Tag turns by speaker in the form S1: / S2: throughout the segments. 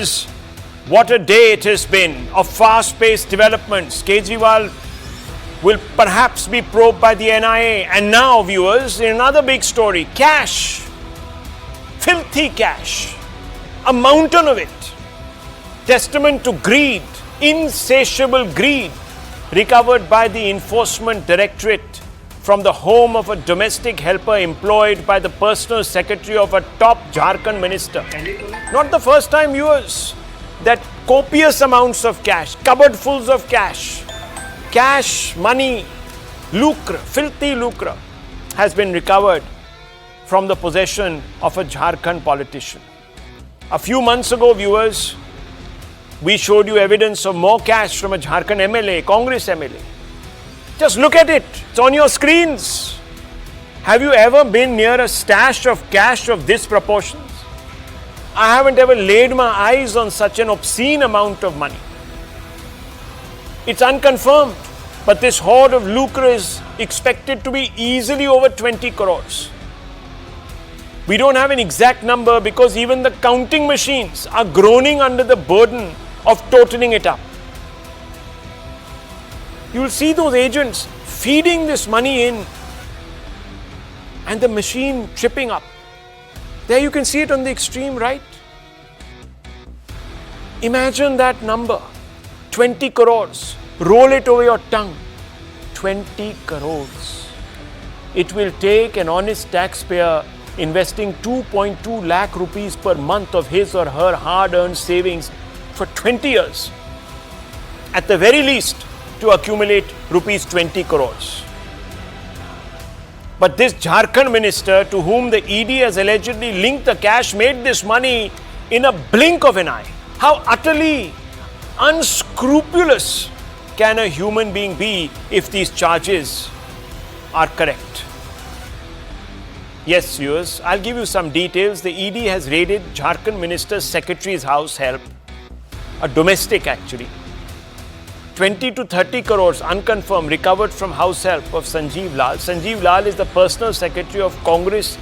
S1: viewers, what a day it has been of fast-paced developments. Kejriwal will perhaps be probed by the NIA. And now, viewers, in another big story, cash, filthy cash, a mountain of it, testament to greed, insatiable greed, recovered by the Enforcement Directorate from the home of a domestic helper employed by the personal secretary of a top Jharkhand minister. Not the first time, viewers, that copious amounts of cash, cupboardfuls of cash, money, lucre, filthy lucre, has been recovered from the possession of a Jharkhand politician. A few months ago, viewers, we showed you evidence of more cash from a Jharkhand MLA, Congress MLA. Just look at it. It's on your screens. Have you ever been near a stash of cash of this proportions? I haven't ever laid my eyes on such an obscene amount of money. It's unconfirmed, but this hoard of lucre is expected to be easily over 20 crores. We don't have an exact number because even the counting machines are groaning under the burden of totaling it up. You will see those agents feeding this money in and the machine tripping up. There you can see it on the extreme right. Imagine that number, 20 crores. Roll it over your tongue. 20 crores. It will take an honest taxpayer investing 2.2 lakh rupees per month of his or her hard-earned savings for 20 years, at the very least, to accumulate rupees 20 crores. But this Jharkhand minister, to whom the ED has allegedly linked the cash, made this money in a blink of an eye. How utterly unscrupulous can a human being be if these charges are correct? Yes, viewers, I'll give you some details. The ED has raided Jharkhand minister's secretary's house help, a domestic actually. 20 to 30 crores unconfirmed recovered from house help of Sanjeev Lal. Sanjeev Lal is the personal secretary of Congress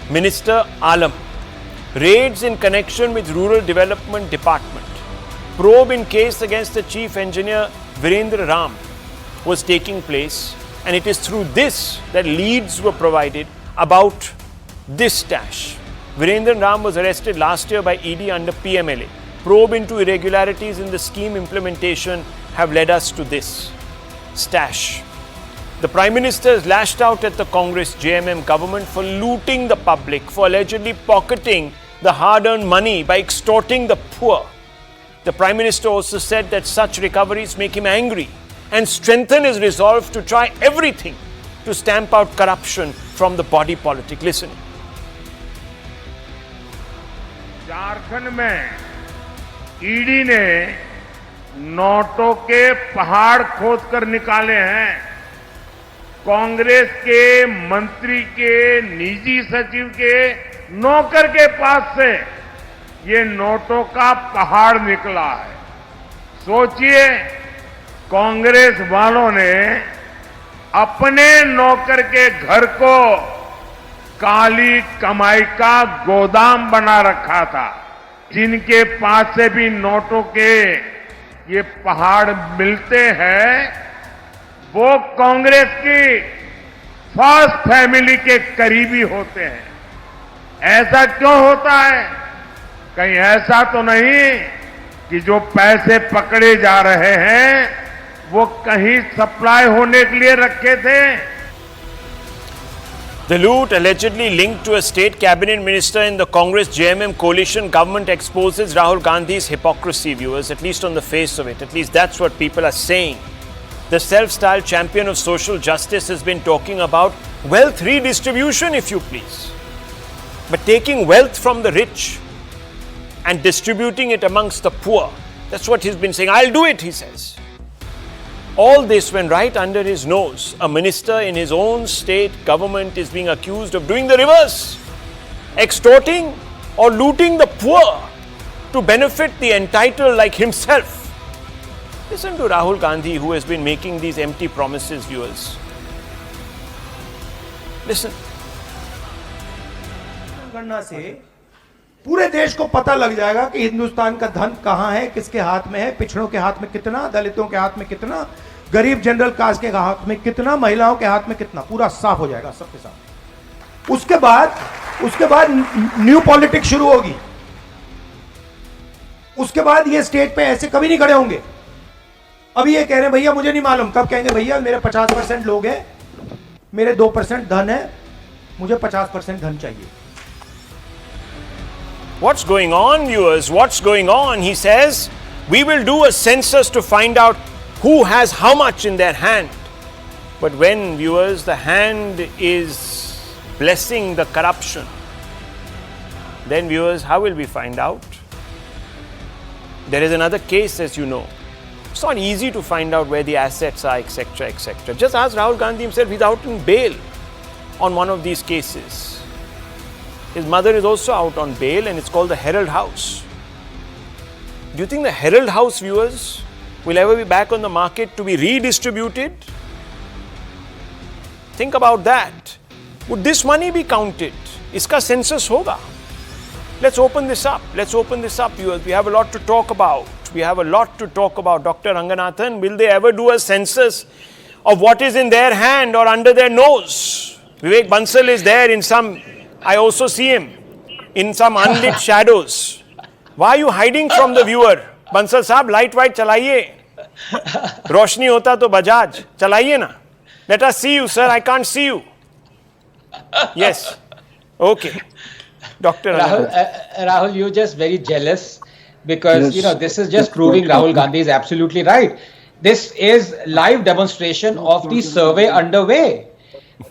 S1: Minister Alam. Raids in connection with Rural Development Department. Probe in case against the chief engineer Virendra Ram was taking place, and it is through this that leads were provided about this stash. Virendra Ram was arrested last year by ED under PMLA. Probe into irregularities in the scheme implementation have led us to this stash. The Prime Minister has lashed out at the Congress JMM government for looting the public, for allegedly pocketing the hard-earned money by extorting the poor. The Prime Minister also said that such recoveries make him angry and strengthen his resolve to try everything to stamp out corruption from the body politic. Listen.
S2: Jharkhand में ED ने नोटों के पहाड़ खोदकर निकाले हैं। कांग्रेस के मंत्री के निजी सचिव के नौकर के पास से ये नोटों का पहाड़ निकला है। सोचिए, कांग्रेस वालों ने अपने नौकर के घर को काली कमाई का गोदाम बना रखा था। जिनके पास से भी नोटों के ये पहाड़ मिलते हैं, वो कांग्रेस की फर्स्ट फैमिली के करीबी होते हैं। ऐसा क्यों होता है? कहीं ऐसा तो नहीं कि जो पैसे पकड़े जा रहे हैं वो कहीं सप्लाई होने के लिए रखे थे।
S1: The loot, allegedly linked to a state cabinet minister in the Congress JMM coalition government, exposes Rahul Gandhi's hypocrisy, viewers, at least on the face of it. At least that's what people are saying. The self-styled champion of social justice has been talking about wealth redistribution, if you please. But taking wealth from the rich and distributing it amongst the poor, that's what he's been saying. I'll do it, he says. All this when right under his nose, a minister in his own state government is being accused of doing the reverse, extorting or looting the poor to benefit the entitled like himself. Listen to Rahul Gandhi, who has been making these empty promises, viewers. Listen.
S3: गणना से पूरे देश को पता लग जाएगा कि हिंदुस्तान का धन कहां है, किसके हाथ में है, पिछड़ों के हाथ में कितना, दलितों के हाथ में कितना, गरीब जनरल कास्ट के हाथ में कितना, महिलाओं के हाथ में कितना, पूरा साफ हो जाएगा सबके साथ। उसके बाद न्यू पॉलिटिक्स शुरू होगी। उसके बाद ये स्टेज पे ऐसे कभी नहीं खड़े होंगे। अभी ये कह रहे हैं भैया मुझे नहीं मालूम, कब कहेंगे भैया मेरे 50% लोग हैं, मेरे 2% धन है, मुझे 50% धन चाहिए।
S1: What's going on, viewers? What's going on? He says, we will do a census to find out who has how much in their hand. But when, viewers, the hand is blessing the corruption, then, viewers, how will we find out? There is another case, as you know. It's not easy to find out where the assets are, etc., etc. Just ask Rahul Gandhi himself. He's out in bail on one of these cases. His mother is also out on bail, and it's called the Herald House. Do you think the Herald House, viewers, will ever be back on the market to be redistributed? Think about that. Would this money be counted? Iska census hoga. Let's open this up. Let's open this up, viewers. We have a lot to talk about. We have a lot to talk about. Dr. Ranganathan, will they ever do a census of what is in their hand or under their nose? Vivek Bansal is there in some, I also see him, in some unlit shadows. Why are you hiding from the viewer? Bansal साहब, light white चलाइए. रोशनी होता तो बजाज चलाइए ना. Let us see you, sir. I can't see you. Yes. Okay. Dr.
S4: Rahul, you're just very jealous because, you know, this is just proving Rahul Gandhi is absolutely right. This is live demonstration of the survey underway.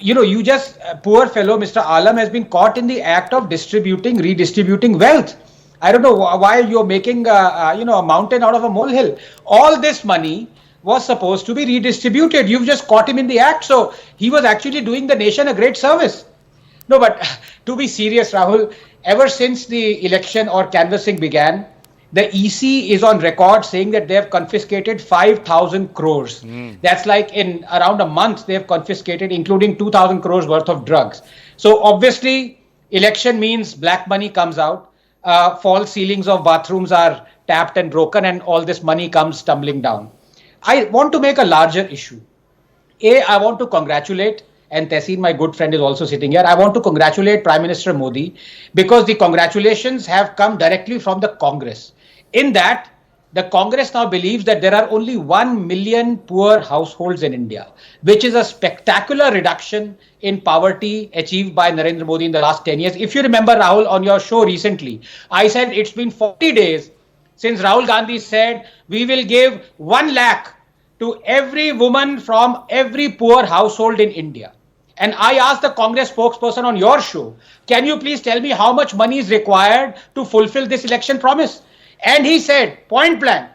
S4: You know, you just, poor fellow Mr. Alam has been caught in the act of redistributing wealth. I don't know why you're making, a mountain out of a molehill. All this money was supposed to be redistributed. You've just caught him in the act. So he was actually doing the nation a great service. No, but to be serious, Rahul, ever since the election or canvassing began, the EC is on record saying that they have confiscated 5,000 crores. That's like in around a month, they have confiscated, including 2,000 crores worth of drugs. So obviously, election means black money comes out, false ceilings of bathrooms are tapped and broken, and all this money comes tumbling down. I want to make a larger issue. I want to congratulate, and Tehseen, my good friend, is also sitting here. I want to congratulate Prime Minister Modi because the congratulations have come directly from the Congress. In that, the Congress now believes that there are only 1 million poor households in India, which is a spectacular reduction in poverty achieved by Narendra Modi in the last 10 years. If you remember, Rahul, on your show recently, I said it's been 40 days since Rahul Gandhi said we will give 1 lakh to every woman from every poor household in India. And I asked the Congress spokesperson on your show, can you please tell me how much money is required to fulfill this election promise? And he said, point blank,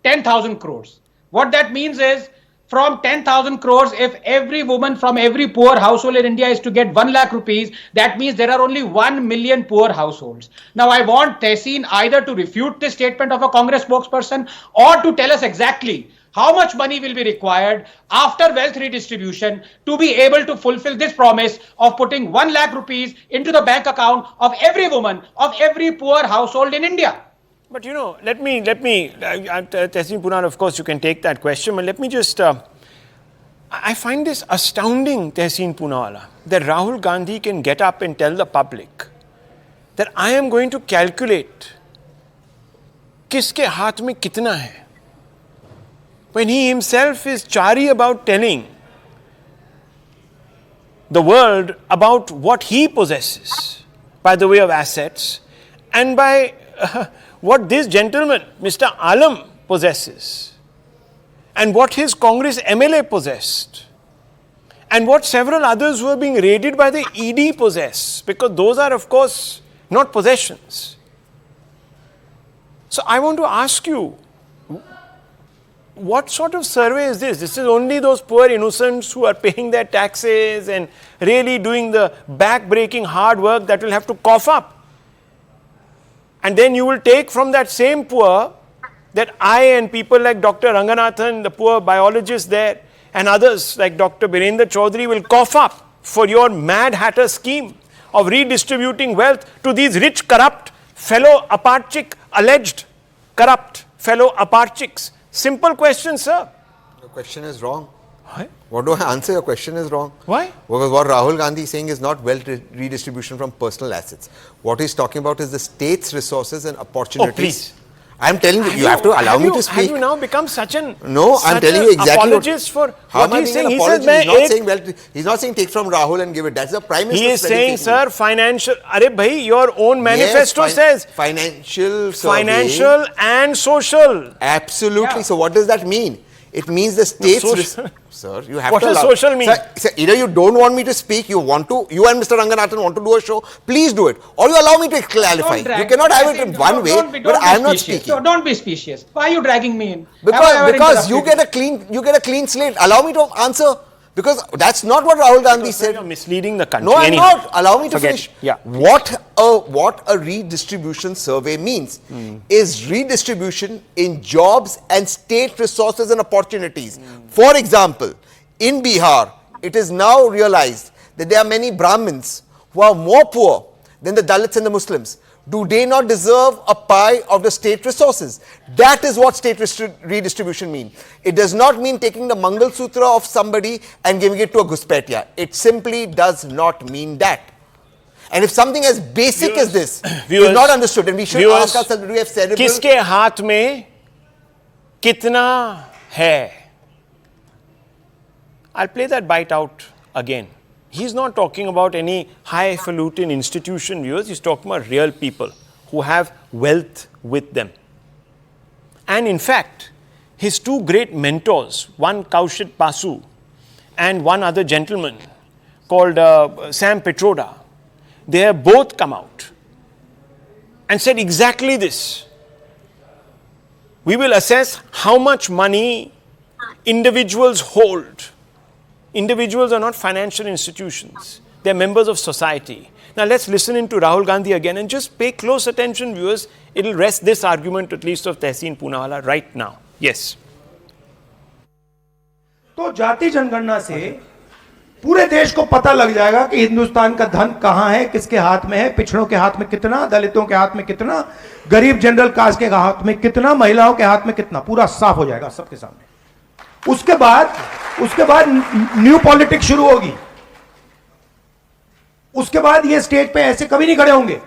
S4: 10,000 crores. What that means is, from 10,000 crores, if every woman from every poor household in India is to get 1 lakh rupees, that means there are only 1 million poor households. Now, I want Tehseen either to refute this statement of a Congress spokesperson or to tell us exactly how much money will be required after wealth redistribution to be able to fulfill this promise of putting 1 lakh rupees into the bank account of every woman, of every poor household in India.
S1: But you know, let me, Tehseen Poonawalla, of course you can take that question, but let me just, I find this astounding, Tehseen Poonawalla, that Rahul Gandhi can get up and tell the public that I am going to calculate kiske haath mein kitna hai, when he himself is chary about telling the world about what he possesses by the way of assets and by what this gentleman, Mr. Alam, possesses, and what his Congress MLA possessed, and what several others who are being raided by the ED possess, because those are, of course, not possessions. So I want to ask you, what sort of survey is this? This is only those poor innocents who are paying their taxes and really doing the back-breaking hard work that will have to cough up. And then you will take from that same poor that I and people like Dr. Ranganathan, the poor biologist there, and others like Dr. Birendra Chaudhary will cough up for your Mad Hatter scheme of redistributing wealth to these rich, corrupt fellow aparchik, alleged corrupt fellow aparchiks. Simple question, sir.
S5: Your question is wrong.
S1: Why?
S5: What do I answer? Your question is wrong.
S1: Why?
S5: Because what Rahul Gandhi is saying is not wealth redistribution from personal assets. What he's talking about is the state's resources and opportunities.
S1: Oh, please.
S5: I'm telling you, you have to allow me to speak.
S1: Have you now become such an
S5: I'm telling you exactly
S1: apologist for
S5: how
S1: what he's saying? He
S5: says,
S1: says,
S5: he's not saying wealth. He's not saying take from Rahul and give it. That's the Prime Minister.
S1: He is saying, sir, financial. Arey bhai, your own manifesto says
S5: financial survey.
S1: Financial and social.
S5: Absolutely.
S1: Yeah.
S5: So what does that mean? It means the state's... Sir, you have
S1: what
S5: to
S1: does
S5: allow...
S1: social mean?
S5: Sir, either you don't want me to speak, you and Mr. Ranganathan want to do a show, please do it. Or you allow me to clarify. You cannot have it in one way, but I am not speaking.
S4: Don't be specious. Why are you dragging me in?
S5: Because you get a clean slate. Allow me to answer. Because that's not what Rahul Gandhi said.
S1: You're misleading the country.
S5: No, I'm not. Allow me to finish.
S1: Yeah.
S5: What a redistribution survey means is redistribution in jobs and state resources and opportunities. For example, in Bihar, it is now realized that there are many Brahmins who are more poor than the Dalits and the Muslims. Do they not deserve a pie of the state resources? That is what state redistribution means. It does not mean taking the Mangal Sutra of somebody and giving it to a Guspetiya. It simply does not mean that. And if something as basic as this is not understood, and we should ask ourselves, do we have cerebral...
S1: किसके हाथ में कितना है? I'll play that bite out again. He's not talking about any highfalutin institution viewers. He's talking about real people who have wealth with them. And in fact, his two great mentors, one Kaushik Basu and one other gentleman called Sam Petroda, they have both come out and said exactly this. We will assess how much money individuals hold. Individuals are not financial institutions. They're members of society. Now let's listen in to Rahul Gandhi again and just pay close attention, viewers. It'll rest this argument at least of Tehseen Poonawalla right now. Yes.
S3: तो जाति जनगणना से पूरे देश को पता लग जाएगा कि हिंदुस्तान का धन कहां है, किसके हाथ में है, पिछड़ों के हाथ में कितना, दलितों के हाथ में कितना, गरीब जनरल कास्ट के हाथ में कितना, महिलाओं के हाथ में कितना, पूरा साफ हो जाएगा सबके सामने। उसके बाद न्यू पॉलिटिक्स शुरू होगी। उसके बाद ये स्टेज पे ऐसे कभी नहीं खड़े होंगे।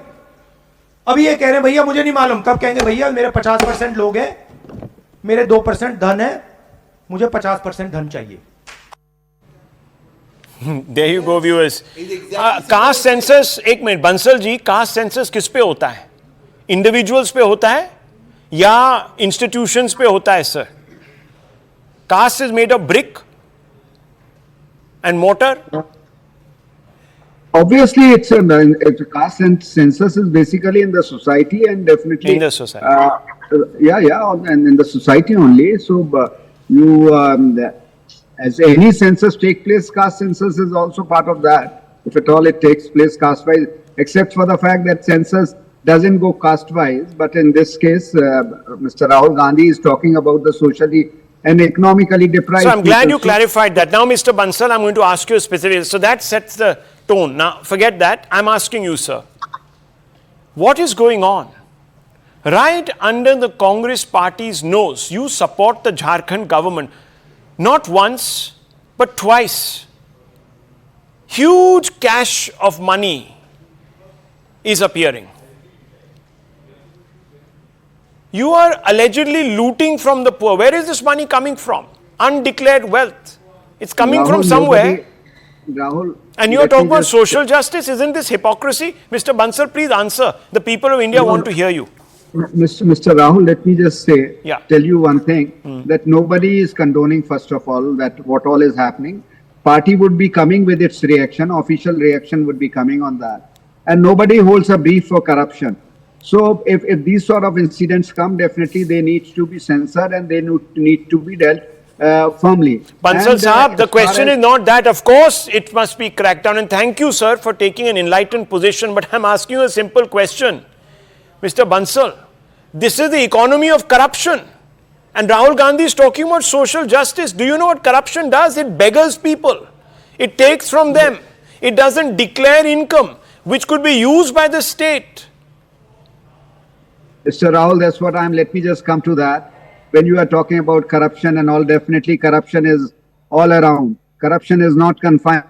S3: अभी ये कह रहे हैं भैया मुझे नहीं मालूम, कब कहेंगे भैया मेरे 50% लोग हैं, मेरे 2% धन है, मुझे 50% धन चाहिए।
S1: There you go, viewers. Caste census, एक minute Bansal ji, caste census किस पे होता है? इंडिविजुअल्स पे होता है या इंस्टीट्यूशंस पे होता है sir? Caste is made of brick and mortar.
S6: Obviously, it's a caste and census is basically in the society and definitely
S1: in the society.
S6: And in the society only. So as any census take place, caste census is also part of that. If at all it takes place caste-wise, except for the fact that census doesn't go caste-wise. But in this case, Mr. Rahul Gandhi is talking about the socially and economically deprived.
S1: So I'm glad you clarified that. Now, Mr. Bansal, I'm going to ask you a specific. So that sets the tone. Now, forget that. I'm asking you, sir. What is going on? Right under the Congress party's nose, you support the Jharkhand government. Not once, but twice. Huge cache of money is appearing. You are allegedly looting from the poor. Where is this money coming from? Undeclared wealth. It's coming from somewhere.
S6: Rahul,
S1: and you are talking about social justice. Isn't this hypocrisy? Mr. Bansal, please answer. The people of India want to hear you.
S6: Mr. Rahul, let me just say, tell you one thing, that nobody is condoning, first of all, that what all is happening. Party would be coming with its reaction, official reaction would be coming on that. And nobody holds a brief for corruption. So if these sort of incidents come, definitely they need to be censored and they need to be dealt firmly.
S1: Bansal Sahab, the question is not that. Of course, it must be cracked down. And thank you, sir, for taking an enlightened position. But I'm asking you a simple question. Mr. Bansal, this is the economy of corruption. And Rahul Gandhi is talking about social justice. Do you know what corruption does? It beggars people. It takes from them. It doesn't declare income, which could be used by the state.
S6: Mr. Rahul, that's what let me just come to that. When you are talking about corruption and all, definitely corruption is all around. Corruption is not confined.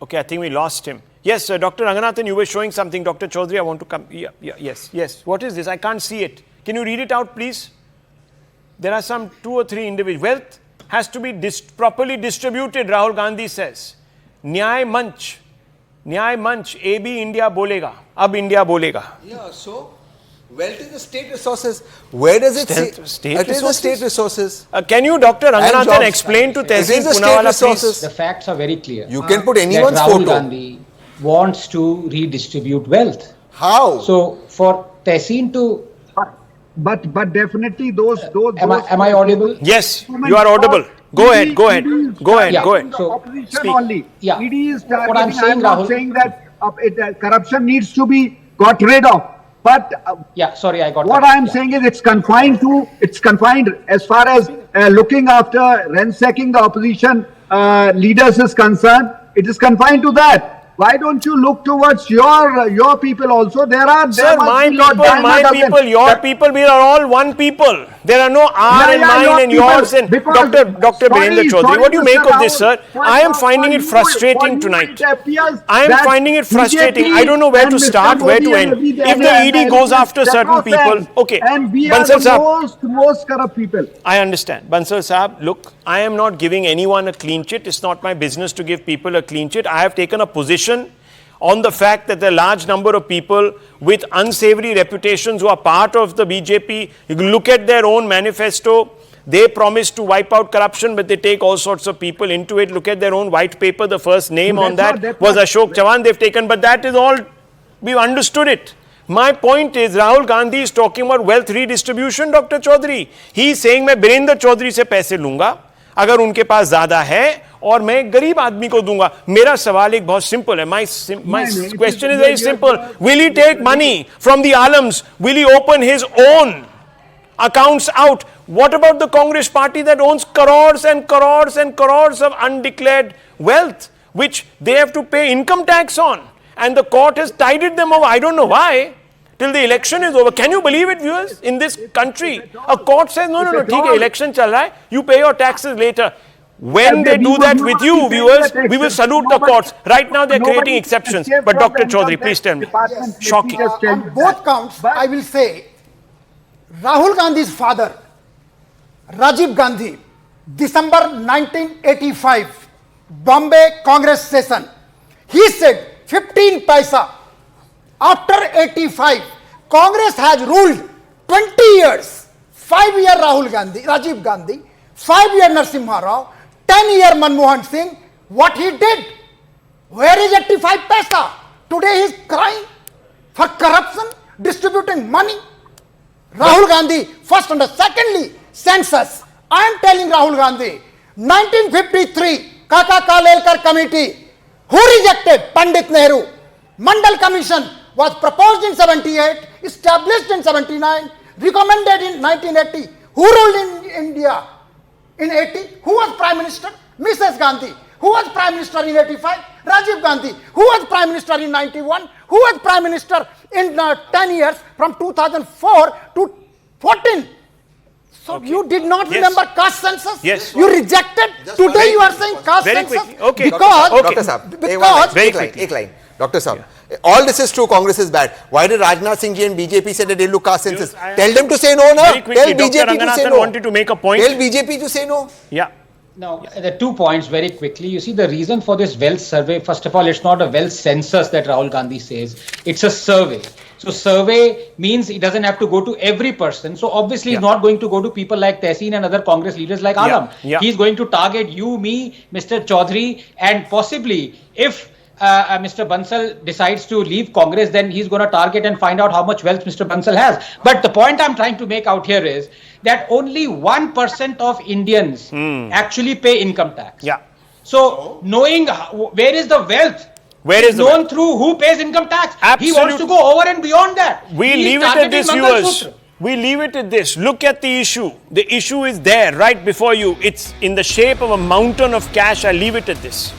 S1: Okay, I think we lost him. Yes, Dr. Ranganathan, you were showing something. Dr. Chaudhary, I want to come. Yes. What is this? I can't see it. Can you read it out, please? There are some 2 or 3 individuals. Wealth has to be properly distributed, Rahul Gandhi says. Nyay Manch, AB India bolega. Ab India bolega.
S5: Yeah, so wealth is the state resources. Where does it say? It is the state resources.
S1: Can you, Dr. Ranganathan, explain to Tehsil Poonawalla, please?
S4: The facts are very clear.
S5: You can put anyone's
S4: that Rahul
S5: photo.
S4: Gandhi wants to redistribute wealth.
S5: How?
S4: So for Tehsil to...
S6: But definitely those
S4: Am I audible?
S1: Yes, you are audible. Go ahead.
S6: So, opposition only.
S4: Yeah.
S6: ED is
S4: What I'm
S6: targeting.
S4: saying,
S6: I'm not
S4: Rahul,
S6: saying that corruption needs to be got rid of. But
S4: sorry, I got
S6: what
S4: that.
S6: I'm saying is it's confined as far as looking after ransacking the opposition leaders is concerned. It is confined to that. Why don't you look towards your people also?
S1: Sir, my people, your people, we are all one people. There are no mine and yours and Dr. Birendra Chaudhary. What do you make of this, sir? I am finding it frustrating tonight. I am finding it frustrating. I don't know where to start, where to end. If the ED goes after certain people, okay.
S6: And we are the most corrupt people.
S1: I understand. Bansal Saab, look, I am not giving anyone a clean chit. It's not my business to give people a clean chit. I have taken a position on the fact that there are a large number of people with unsavory reputations who are part of the BJP. You can look at their own manifesto. They promise to wipe out corruption, but they take all sorts of people into it. Look at their own white paper. The first name on that was Ashok Chavan. They've taken, but that is all, we've understood it. My point is, Rahul Gandhi is talking about wealth redistribution, Dr. Chaudhary. He is saying, मैं Birendra Chaudhary से पैसे लूंगा, अगर उनके पास ज़्यादा है, और मैं गरीब आदमी को दूंगा. मेरा सवाल एक बहुत सिंपल है. My question is very simple. Will he take money from the alams? Will he open his own accounts out? What about the Congress party that owns crores and crores and crores of undeclared wealth, which they have to pay income tax on? And the court has tided them over. I don't know why. Till the election is over. Can you believe it, viewers? In this country, a court says, no, ठीक है, election चल रहा है. You pay your taxes later. When they do that with you, viewers, we will salute the courts. Right now, they're creating exceptions. But Dr. Chaudhary, please tell me. Shocking.
S7: On both counts, I will say, Rahul Gandhi's father, Rajiv Gandhi, December 1985, Bombay Congress session, he said 15 paisa. After 85, Congress has ruled 20 years. 5-year Rajiv Gandhi, 5-year Narasimha Rao, 10-year Manmohan Singh. What he did? Where is 85 paisa? Today he is crying for corruption, distributing money. Rahul Gandhi, first and secondly, census. I am telling Rahul Gandhi, 1953, Kaka Kalelkar Committee, who rejected Pandit Nehru? Mandal Commission was proposed in 78, established in 79, recommended in 1980. Who ruled in India in 80? Who was Prime Minister? Mrs. Gandhi. Who was Prime Minister in 85? Rajiv Gandhi. Who was Prime Minister in 91? Who was Prime Minister in 10 years from 2004 to 14? So
S1: okay.
S7: you did not remember caste census?
S1: Yes.
S7: You rejected. Today you are saying caste census.
S1: Quickly. Okay.
S7: Because,
S5: Dr. Saab, very quickly. Dr. Saab, all this is true, Congress is bad. Why did Rajnath Singh ji and BJP say that they'll look caste census? Tell them to say no, na.
S1: Very quickly,
S5: Tell BJP to say no.
S1: wanted to make a point.
S5: Tell BJP to say no.
S1: Yeah.
S4: Now, the 2 points very quickly. You see, the reason for this wealth survey, first of all, it's not a wealth census that Rahul Gandhi says. It's a survey. So survey means he doesn't have to go to every person. So obviously he's not going to go to people like Tehsin and other Congress leaders like Alam. He's going to target you, me, Mr. Chaudhary, and possibly if Mr. Bansal decides to leave Congress, then he's going to target and find out how much wealth Mr. Bansal has. But the point I'm trying to make out here is that only 1% of Indians actually pay income tax.
S1: Yeah.
S4: So knowing where is the wealth,
S1: where is
S4: known through who pays income tax.
S1: Absolutely.
S4: He wants to go over and beyond that.
S1: We leave it at this, viewers. We leave it at this. Look at the issue. The issue is there right before you. It's in the shape of a mountain of cash. I leave it at this.